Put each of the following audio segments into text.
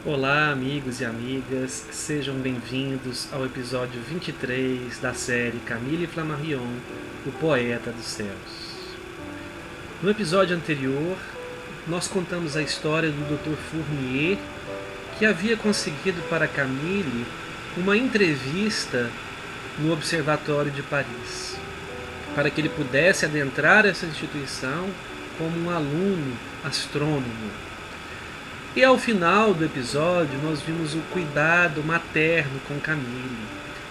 Olá, amigos e amigas, sejam bem-vindos ao episódio 23 da série Camille Flammarion, o Poeta dos Céus. No episódio anterior, nós contamos a história do Dr. Fournier, que havia conseguido para Camille uma entrevista no Observatório de Paris, para que ele pudesse adentrar essa instituição como um aluno astrônomo. E ao final do episódio nós vimos o cuidado materno com Camille.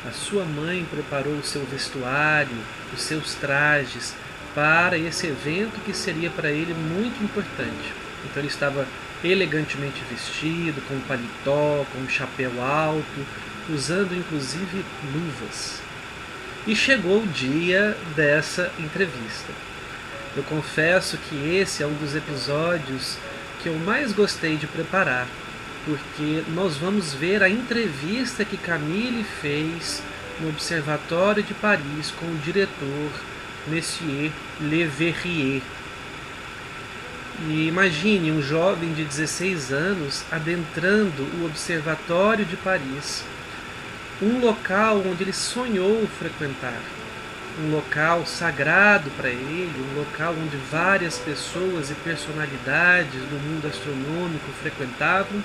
A sua mãe preparou o seu vestuário, os seus trajes para esse evento que seria para ele muito importante. Então ele estava elegantemente vestido, com um paletó, com um chapéu alto, usando inclusive luvas. E chegou o dia dessa entrevista. Eu confesso que esse é um dos episódios que eu mais gostei de preparar, porque nós vamos ver a entrevista que Camille fez no Observatório de Paris com o diretor Monsieur Leverrier. E imagine um jovem de 16 anos adentrando o Observatório de Paris, um local onde ele sonhou frequentar. Um local sagrado para ele, um local onde várias pessoas e personalidades do mundo astronômico frequentavam,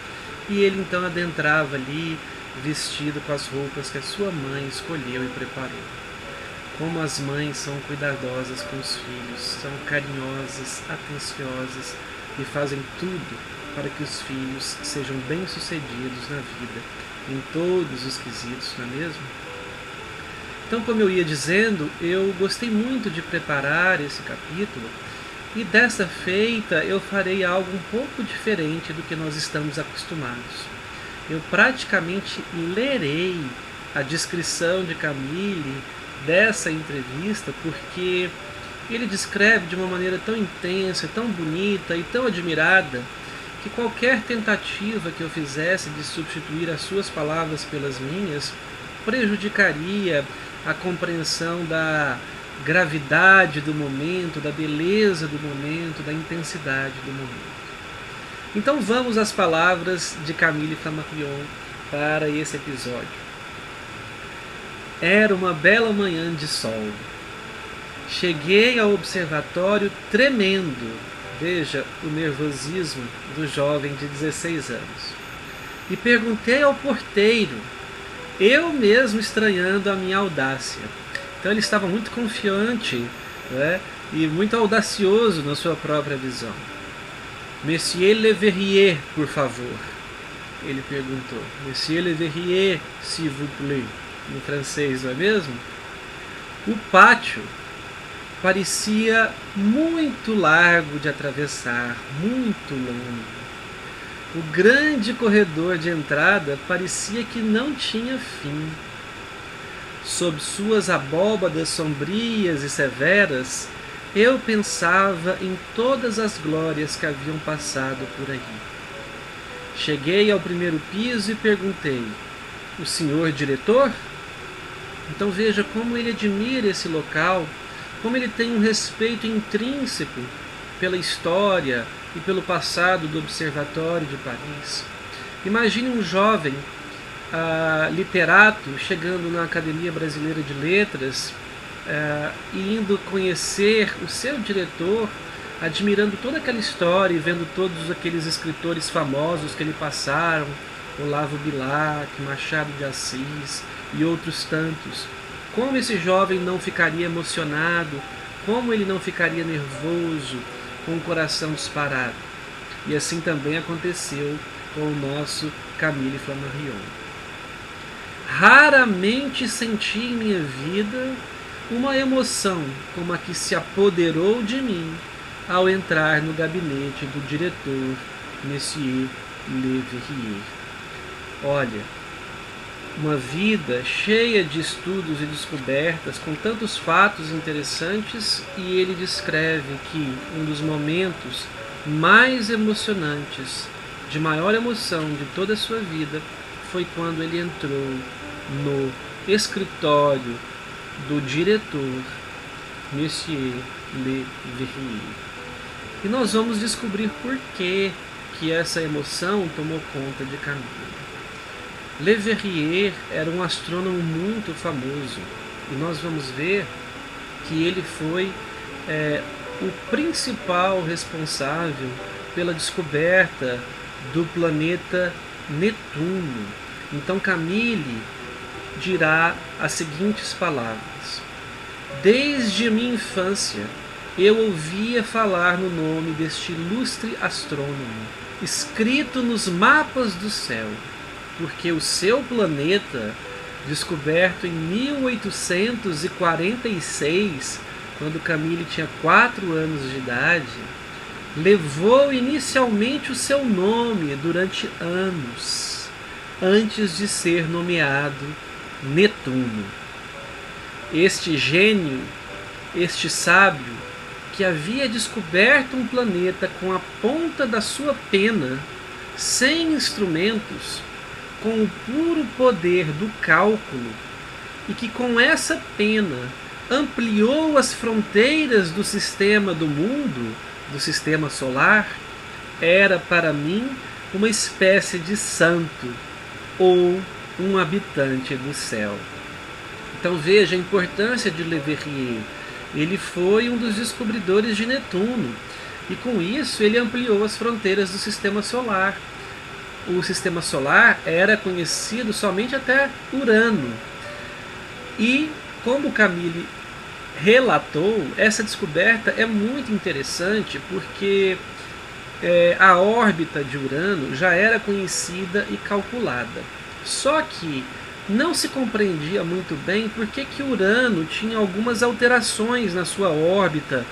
e ele então adentrava ali vestido com as roupas que a sua mãe escolheu e preparou. Como as mães são cuidadosas com os filhos, são carinhosas, atenciosas e fazem tudo para que os filhos sejam bem-sucedidos na vida, em todos os quesitos, não é mesmo? Então, como eu ia dizendo, eu gostei muito de preparar esse capítulo e desta feita eu farei algo um pouco diferente do que nós estamos acostumados. Eu praticamente lerei a descrição de Camille dessa entrevista porque ele descreve de uma maneira tão intensa, tão bonita e tão admirada que qualquer tentativa que eu fizesse de substituir as suas palavras pelas minhas prejudicaria a compreensão da gravidade do momento, da beleza do momento, da intensidade do momento. Então vamos às palavras de Camille Flammarion para esse episódio. Era uma bela manhã de sol. Cheguei ao observatório tremendo, veja o nervosismo do jovem de 16 anos, e perguntei ao porteiro, eu mesmo estranhando a minha audácia. Então ele estava muito confiante, né, e muito audacioso na sua própria visão. Monsieur Leverrier, por favor, ele perguntou. Monsieur Leverrier, s'il vous plaît, em francês, não é mesmo? O pátio parecia muito largo de atravessar, muito longo. O grande corredor de entrada parecia que não tinha fim. Sob suas abóbadas sombrias e severas, eu pensava em todas as glórias que haviam passado por aí. Cheguei ao primeiro piso e perguntei, o senhor diretor? Então veja como ele admira esse local, como ele tem um respeito intrínseco pela história e pelo passado do Observatório de Paris. Imagine um jovem literato chegando na Academia Brasileira de Letras e indo conhecer o seu diretor, admirando toda aquela história e vendo todos aqueles escritores famosos que ele passaram, Olavo Bilac, Machado de Assis e outros tantos. Como esse jovem não ficaria emocionado, como ele não ficaria nervoso, com o coração disparado. E assim também aconteceu com o nosso Camille Flammarion. Raramente senti em minha vida uma emoção como a que se apoderou de mim ao entrar no gabinete do diretor Monsieur Leverrier. Olha, uma vida cheia de estudos e descobertas, com tantos fatos interessantes, e ele descreve que um dos momentos mais emocionantes, de maior emoção de toda a sua vida, foi quando ele entrou no escritório do diretor Monsieur Leverrier. E nós vamos descobrir por que que essa emoção tomou conta de Camille. Le Verrier era um astrônomo muito famoso, e nós vamos ver que ele foi o principal responsável pela descoberta do planeta Netuno. Então Camille dirá as seguintes palavras: desde minha infância eu ouvia falar no nome deste ilustre astrônomo, escrito nos mapas do céu, porque o seu planeta, descoberto em 1846, quando Camille tinha 4 anos de idade, levou inicialmente o seu nome durante anos, antes de ser nomeado Netuno. Este gênio, este sábio, que havia descoberto um planeta com a ponta da sua pena, sem instrumentos, com o puro poder do cálculo, e que com essa pena ampliou as fronteiras do sistema do mundo, do sistema solar, era para mim uma espécie de santo ou um habitante do céu. Então veja a importância de Le Verrier. Ele foi um dos descobridores de Netuno, e com isso ele ampliou as fronteiras do sistema solar. O sistema solar era conhecido somente até Urano. E, como Camille relatou, essa descoberta é muito interessante porque a órbita de Urano já era conhecida e calculada. Só que não se compreendia muito bem por que Urano tinha algumas alterações na sua órbita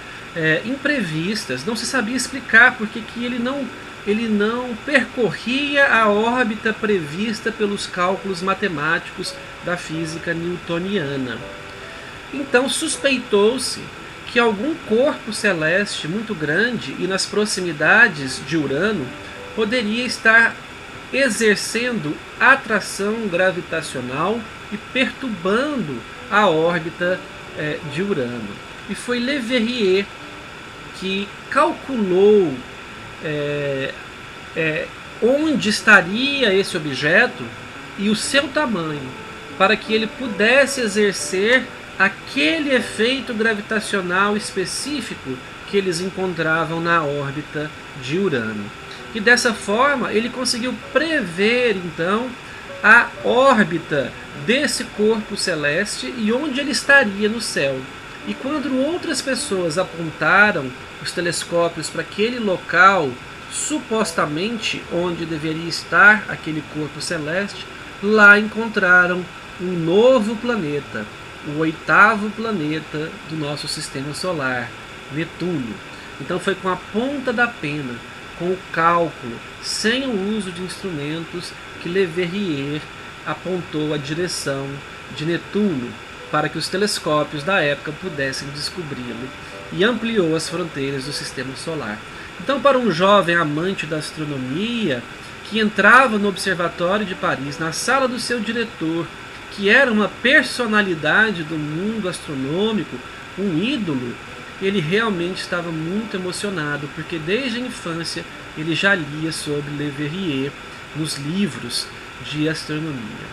imprevistas. Não se sabia explicar por que ele não percorria a órbita prevista pelos cálculos matemáticos da física newtoniana. Então suspeitou-se que algum corpo celeste muito grande e nas proximidades de Urano poderia estar exercendo atração gravitacional e perturbando a órbita de Urano. E foi Le Verrier que calculou onde estaria esse objeto e o seu tamanho, para que ele pudesse exercer aquele efeito gravitacional específico que eles encontravam na órbita de Urano. E dessa forma ele conseguiu prever então a órbita desse corpo celeste e onde ele estaria no céu. E quando outras pessoas apontaram os telescópios para aquele local, supostamente onde deveria estar aquele corpo celeste, lá encontraram um novo planeta, o 8º planeta do nosso sistema solar, Netuno. Então foi com a ponta da pena, com o cálculo, sem o uso de instrumentos, que Le Verrier apontou a direção de Netuno para que os telescópios da época pudessem descobri-lo, e ampliou as fronteiras do sistema solar. Então, para um jovem amante da astronomia, que entrava no Observatório de Paris, na sala do seu diretor, que era uma personalidade do mundo astronômico, um ídolo, ele realmente estava muito emocionado, porque desde a infância ele já lia sobre Le Verrier nos livros de astronomia.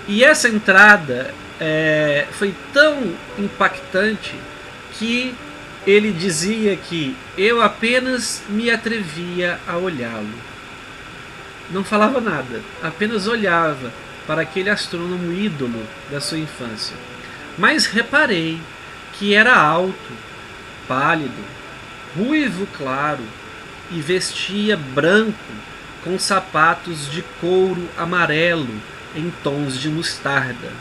E essa entrada foi tão impactante que ele dizia que eu apenas me atrevia a olhá-lo. Não falava nada, apenas olhava para aquele astrônomo ídolo da sua infância. Mas reparei que era alto, pálido, ruivo claro e vestia branco com sapatos de couro amarelo em tons de mostarda.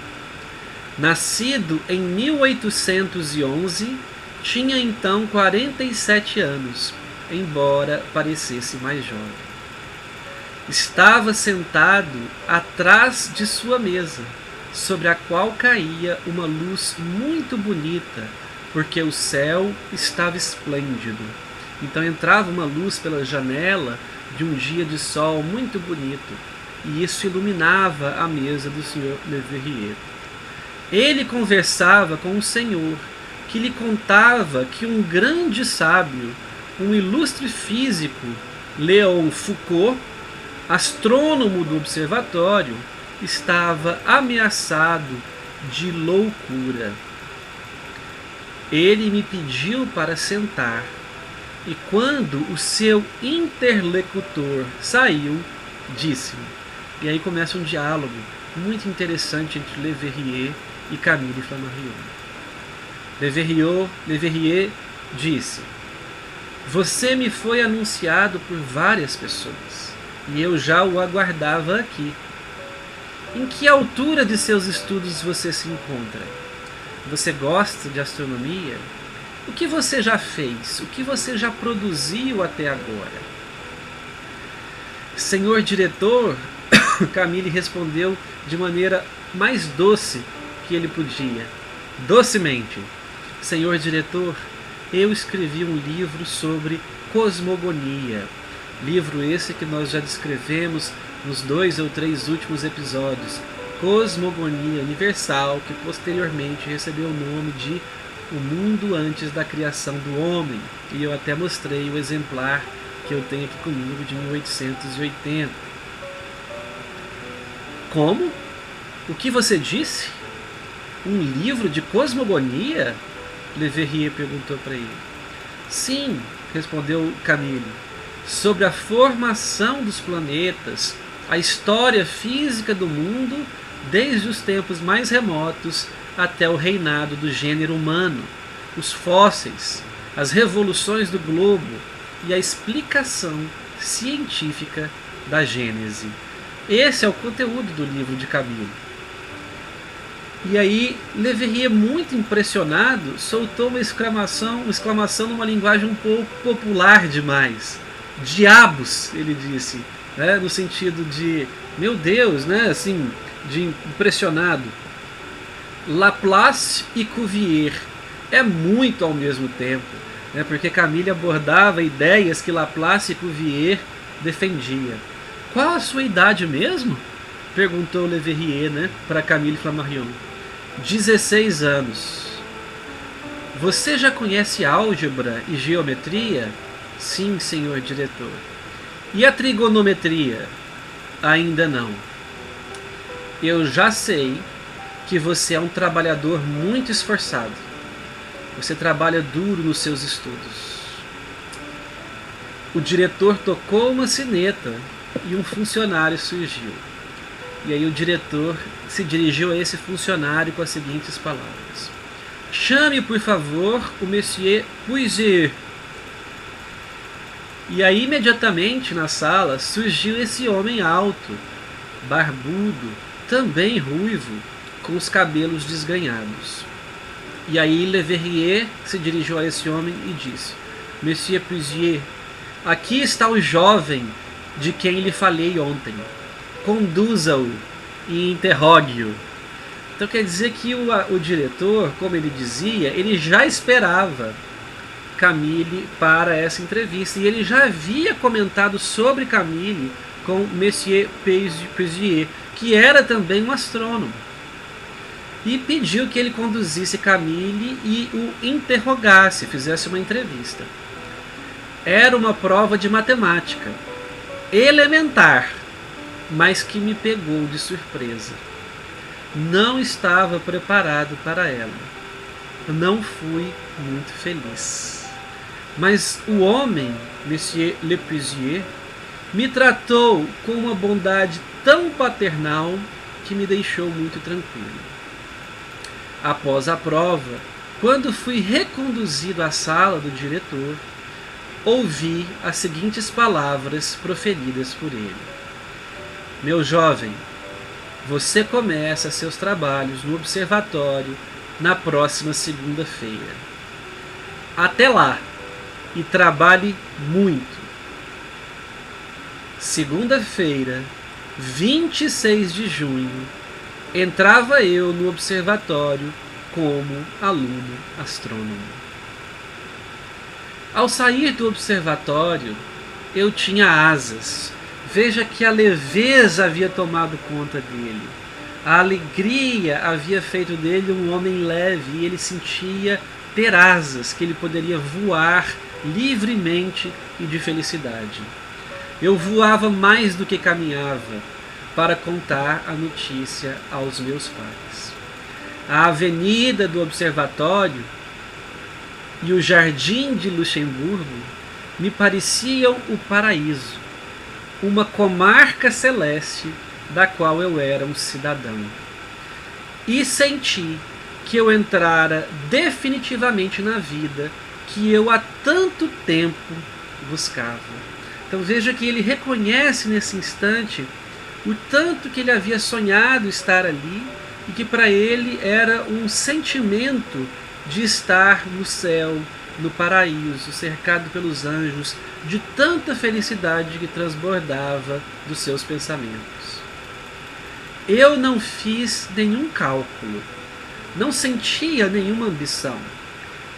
Nascido em 1811, tinha então 47 anos, embora parecesse mais jovem. Estava sentado atrás de sua mesa, sobre a qual caía uma luz muito bonita, porque o céu estava esplêndido. Então entrava uma luz pela janela de um dia de sol muito bonito, e isso iluminava a mesa do Sr. Le Verrier. Ele conversava com o Senhor, que lhe contava que um grande sábio um ilustre físico, Léon Foucault, astrônomo do observatório, estava ameaçado de loucura. Ele me pediu para sentar, e quando o seu interlocutor saiu, disse-me. E aí começa um diálogo muito interessante entre Leverrier e Camille Flammarion. Leverrier disse: você me foi anunciado por várias pessoas, e eu já o aguardava aqui. Em que altura de seus estudos você se encontra? Você gosta de astronomia? O que você já fez? O que você já produziu até agora? Senhor diretor, Camille respondeu de maneira mais doce que ele podia. Docemente: senhor diretor, eu escrevi um livro sobre cosmogonia. Livro esse que nós já descrevemos nos 2 ou 3 últimos episódios. Cosmogonia universal, que posteriormente recebeu o nome de O Mundo Antes da Criação do Homem. E eu até mostrei o exemplar que eu tenho aqui comigo de 1880. Como? O que você disse? Um livro de cosmogonia? Leverrier perguntou para ele. Sim, respondeu Camille. Sobre a formação dos planetas, a história física do mundo, desde os tempos mais remotos até o reinado do gênero humano, os fósseis, as revoluções do globo e a explicação científica da Gênese. Esse é o conteúdo do livro de Camille. E aí, Leverrier, muito impressionado, soltou uma exclamação numa linguagem um pouco popular demais. Diabos, ele disse, né, no sentido de, meu Deus, né, assim, de impressionado. Laplace e Cuvier, é muito ao mesmo tempo, né, porque Camille abordava ideias que Laplace e Cuvier defendia. Qual a sua idade mesmo? Perguntou Leverrier, né, para Camille Flammarion. 16 anos. Você já conhece álgebra e geometria? Sim, senhor diretor. E a trigonometria? Ainda não. Eu já sei que você é um trabalhador muito esforçado. Você trabalha duro nos seus estudos. O diretor tocou uma sineta e um funcionário surgiu. E aí o diretor se dirigiu a esse funcionário com as seguintes palavras: chame, por favor, o Monsieur Puisier. E aí imediatamente na sala surgiu esse homem alto, barbudo, também ruivo, com os cabelos desgrenhados. E aí Leverrier se dirigiu a esse homem e disse: Monsieur Puisier, aqui está o jovem de quem lhe falei ontem. Conduza-o e interrogue-o. Então quer dizer que o diretor, como ele dizia, ele já esperava Camille para essa entrevista. E ele já havia comentado sobre Camille com Monsieur Puisier, que era também um astrônomo. E pediu que ele conduzisse Camille e o interrogasse, fizesse uma entrevista. Era uma prova de matemática, elementar, mas que me pegou de surpresa. Não estava preparado para ela. Não fui muito feliz. Mas o homem, Monsieur Le Puisier, me tratou com uma bondade tão paternal que me deixou muito tranquilo. Após a prova, quando fui reconduzido à sala do diretor, ouvi as seguintes palavras proferidas por ele: meu jovem, você começa seus trabalhos no observatório na próxima segunda-feira. Até lá, e trabalhe muito. Segunda-feira, 26 de junho, entrava eu no observatório como aluno astrônomo. Ao sair do observatório, eu tinha asas. Veja que a leveza havia tomado conta dele. A alegria havia feito dele um homem leve, e ele sentia ter asas, que ele poderia voar livremente e de felicidade. Eu voava mais do que caminhava para contar a notícia aos meus pais. A avenida do observatório e o jardim de Luxemburgo me pareciam o paraíso, uma comarca celeste da qual eu era um cidadão. E senti que eu entrara definitivamente na vida que eu há tanto tempo buscava. Então veja que ele reconhece nesse instante o tanto que ele havia sonhado estar ali e que para ele era um sentimento de estar no céu, no paraíso, cercado pelos anjos, de tanta felicidade que transbordava dos seus pensamentos. Eu não fiz nenhum cálculo, não sentia nenhuma ambição,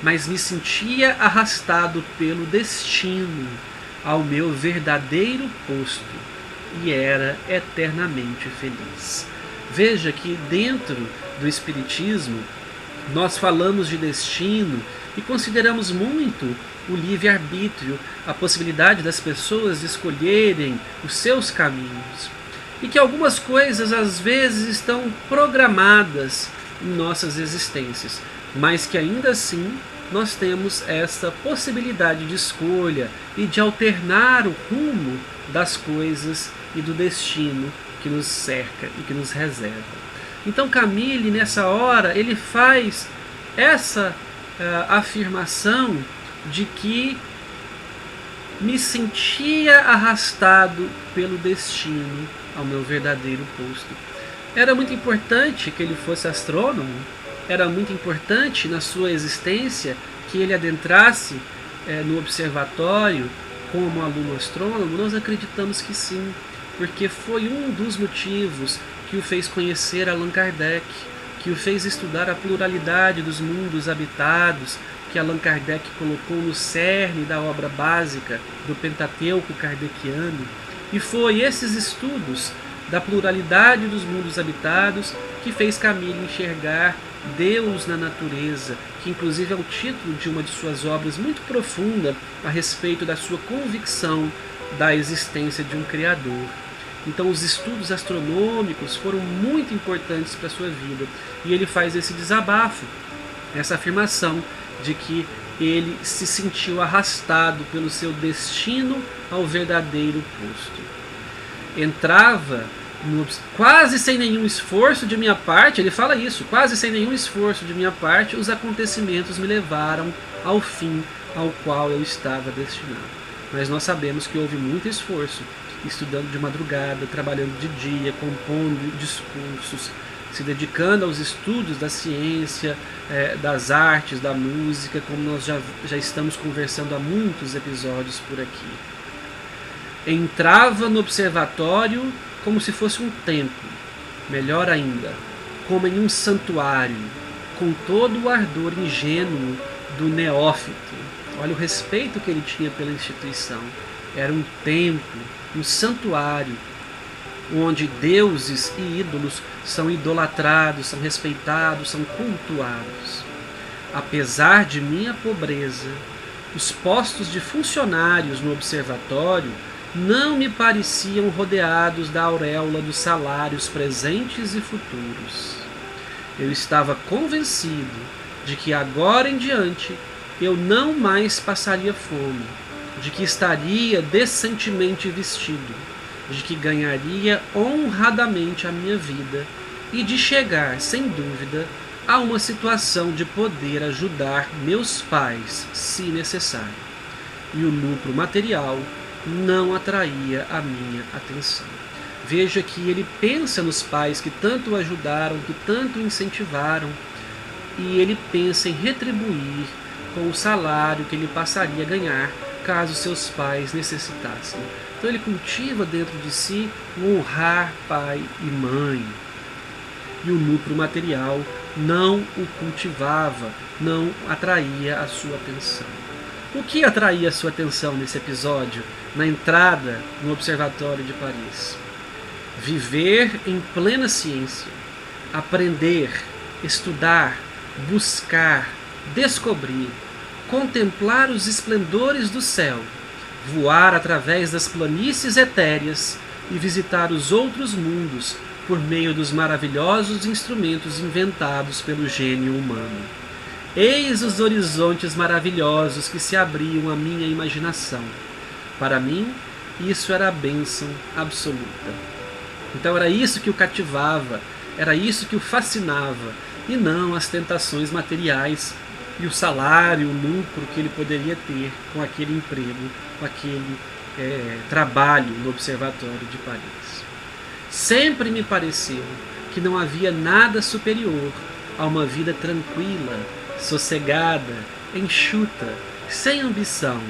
mas me sentia arrastado pelo destino ao meu verdadeiro posto e era eternamente feliz. Veja que dentro do Espiritismo nós falamos de destino e consideramos muito o livre-arbítrio, a possibilidade das pessoas de escolherem os seus caminhos. E que algumas coisas às vezes estão programadas em nossas existências, mas que ainda assim nós temos essa possibilidade de escolha e de alternar o rumo das coisas e do destino que nos cerca e que nos reserva. Então Camille, nessa hora, ele faz essa afirmação de que me sentia arrastado pelo destino ao meu verdadeiro posto. Era muito importante que ele fosse astrônomo, era muito importante na sua existência que ele adentrasse no observatório como aluno astrônomo. Nós acreditamos que sim, porque foi um dos motivos que o fez conhecer Allan Kardec, que o fez estudar a pluralidade dos mundos habitados, que Allan Kardec colocou no cerne da obra básica do Pentateuco kardeciano. E foi esses estudos da pluralidade dos mundos habitados que fez Camille enxergar Deus na natureza, que inclusive é o título de uma de suas obras muito profunda a respeito da sua convicção da existência de um Criador. Então os estudos astronômicos foram muito importantes para a sua vida. E ele faz esse desabafo, essa afirmação de que ele se sentiu arrastado pelo seu destino ao verdadeiro posto. Entrava quase sem nenhum esforço de minha parte, ele fala isso, quase sem nenhum esforço de minha parte, os acontecimentos me levaram ao fim ao qual eu estava destinado. Mas nós sabemos que houve muito esforço, estudando de madrugada, trabalhando de dia, compondo discursos, se dedicando aos estudos da ciência, das artes, da música, como nós já estamos conversando há muitos episódios por aqui. Entrava no observatório como se fosse um templo, melhor ainda, como em um santuário, com todo o ardor ingênuo do neófito. Olha o respeito que ele tinha pela instituição. Era um templo, um santuário, onde deuses e ídolos são idolatrados, são respeitados, são cultuados. Apesar de minha pobreza, os postos de funcionários no observatório não me pareciam rodeados da auréola dos salários presentes e futuros. Eu estava convencido de que agora em diante eu não mais passaria fome, de que estaria decentemente vestido, de que ganharia honradamente a minha vida e de chegar, sem dúvida, a uma situação de poder ajudar meus pais, se necessário. E o lucro material não atraía a minha atenção. Veja que ele pensa nos pais que tanto o ajudaram, que tanto o incentivaram, e ele pensa em retribuir com o salário que ele passaria a ganhar caso seus pais necessitassem. Então ele cultiva dentro de si o honrar pai e mãe. E o lucro material não o cultivava, não atraía a sua atenção. O que atraía a sua atenção nesse episódio, na entrada no Observatório de Paris? Viver em plena ciência, aprender, estudar, buscar, descobrir, contemplar os esplendores do céu, voar através das planícies etéreas e visitar os outros mundos por meio dos maravilhosos instrumentos inventados pelo gênio humano. Eis os horizontes maravilhosos que se abriam à minha imaginação. Para mim, isso era a bênção absoluta. Então era isso que o cativava, era isso que o fascinava, e não as tentações materiais e o salário, o lucro que ele poderia ter com aquele emprego, com aquele trabalho no Observatório de Paris. Sempre me pareceu que não havia nada superior a uma vida tranquila, sossegada, enxuta, sem ambição,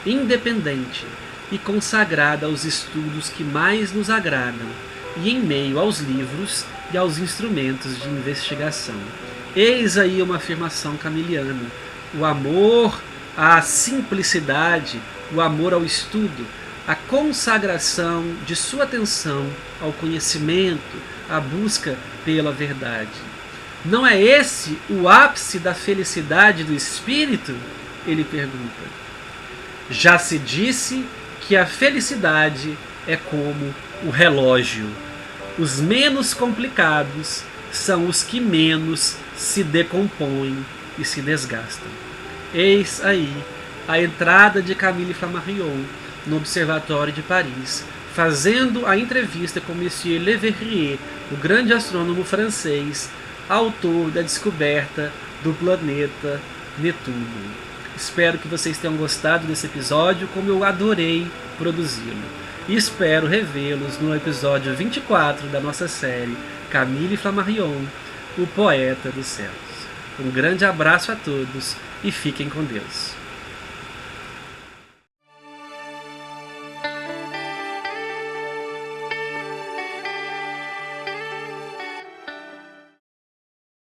independente e consagrada aos estudos que mais nos agradam e em meio aos livros e aos instrumentos de investigação. Eis aí uma afirmação camiliana. O amor à simplicidade, o amor ao estudo, a consagração de sua atenção ao conhecimento, à busca pela verdade. Não é esse o ápice da felicidade do espírito? Ele pergunta. Já se disse que a felicidade é como o relógio. Os menos complicados são os que menos se decompõem e se desgastam. Eis aí a entrada de Camille Flammarion no Observatório de Paris, fazendo a entrevista com Monsieur Leverrier, o grande astrônomo francês, autor da descoberta do planeta Netuno. Espero que vocês tenham gostado desse episódio, como eu adorei produzi-lo. E espero revê-los no episódio 24 da nossa série Camille Flammarion, o Poeta dos Céus. Um grande abraço a todos e fiquem com Deus.